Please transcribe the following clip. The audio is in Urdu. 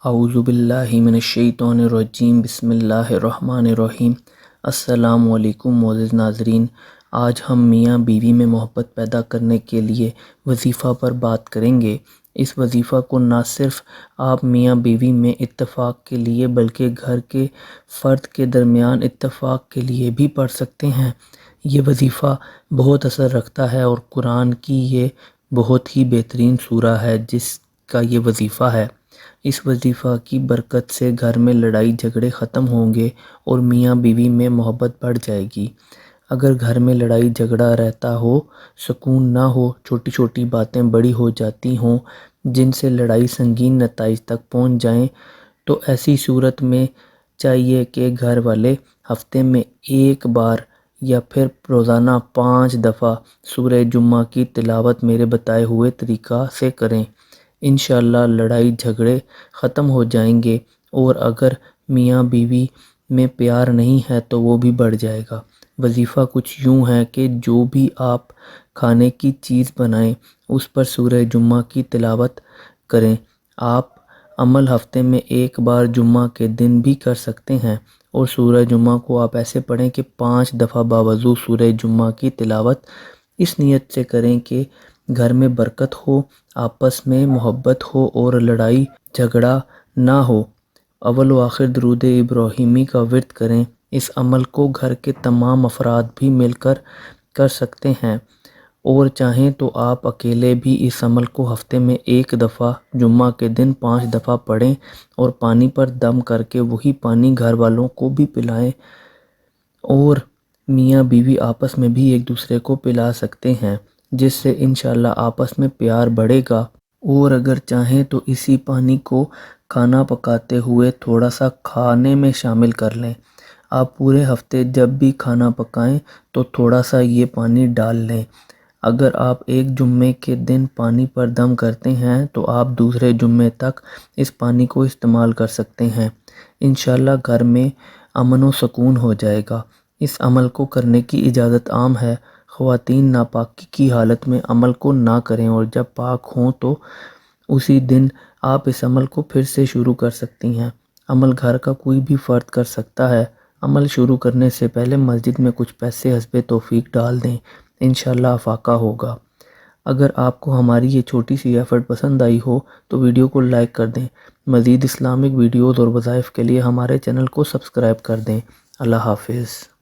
اعوذ باللہ من الشیطان الرجیم، بسم اللہ الرحمن الرحیم۔ السلام علیکم معزز ناظرین، آج ہم میاں بیوی میں محبت پیدا کرنے کے لیے وظیفہ پر بات کریں گے۔ اس وظیفہ کو نہ صرف آپ میاں بیوی میں اتفاق کے لیے بلکہ گھر کے فرد کے درمیان اتفاق کے لیے بھی پڑھ سکتے ہیں۔ یہ وظیفہ بہت اثر رکھتا ہے اور قرآن کی یہ بہت ہی بہترین سورہ ہے جس کا یہ وظیفہ ہے۔ اس وظیفہ کی برکت سے گھر میں لڑائی جھگڑے ختم ہوں گے اور میاں بیوی میں محبت بڑھ جائے گی۔ اگر گھر میں لڑائی جھگڑا رہتا ہو، سکون نہ ہو، چھوٹی چھوٹی باتیں بڑی ہو جاتی ہوں جن سے لڑائی سنگین نتائج تک پہنچ جائیں، تو ایسی صورت میں چاہیے کہ گھر والے ہفتے میں ایک بار یا پھر روزانہ 5 دفعہ سورہ جمعہ کی تلاوت میرے بتائے ہوئے طریقہ سے کریں۔ انشاءاللہ لڑائی جھگڑے ختم ہو جائیں گے، اور اگر میاں بیوی میں پیار نہیں ہے تو وہ بھی بڑھ جائے گا۔ وظیفہ کچھ یوں ہے کہ جو بھی آپ کھانے کی چیز بنائیں اس پر سورہ جمعہ کی تلاوت کریں۔ آپ عمل ہفتے میں ایک بار جمعہ کے دن بھی کر سکتے ہیں، اور سورہ جمعہ کو آپ ایسے پڑھیں کہ 5 دفعہ باوضو سورہ جمعہ کی تلاوت اس نیت سے کریں کہ گھر میں برکت ہو، آپس میں محبت ہو اور لڑائی جھگڑا نہ ہو۔ اول و آخر درود ابراہیمی کا ورد کریں۔ اس عمل کو گھر کے تمام افراد بھی مل کر سکتے ہیں، اور چاہیں تو آپ اکیلے بھی اس عمل کو ہفتے میں ایک دفعہ جمعہ کے دن 5 دفعہ پڑھیں اور پانی پر دم کر کے وہی پانی گھر والوں کو بھی پلائیں، اور میاں بیوی آپس میں بھی ایک دوسرے کو پلا سکتے ہیں، جس سے انشاءاللہ آپس میں پیار بڑھے گا۔ اور اگر چاہیں تو اسی پانی کو کھانا پکاتے ہوئے تھوڑا سا کھانے میں شامل کر لیں۔ آپ پورے ہفتے جب بھی کھانا پکائیں تو تھوڑا سا یہ پانی ڈال لیں۔ اگر آپ ایک جمعے کے دن پانی پر دم کرتے ہیں تو آپ دوسرے جمعے تک اس پانی کو استعمال کر سکتے ہیں۔ انشاءاللہ گھر میں امن و سکون ہو جائے گا۔ اس عمل کو کرنے کی اجازت عام ہے۔ خواتین ناپاکی کی حالت میں عمل کو نہ کریں، اور جب پاک ہوں تو اسی دن آپ اس عمل کو پھر سے شروع کر سکتی ہیں۔ عمل گھر کا کوئی بھی فرد کر سکتا ہے۔ عمل شروع کرنے سے پہلے مسجد میں کچھ پیسے حسب توفیق ڈال دیں، انشاءاللہ افاقہ ہوگا۔ اگر آپ کو ہماری یہ چھوٹی سی ایفرٹ پسند آئی ہو تو ویڈیو کو لائک کر دیں۔ مزید اسلامک ویڈیوز اور وظائف کے لیے ہمارے چینل کو سبسکرائب کر دیں۔ اللہ حافظ۔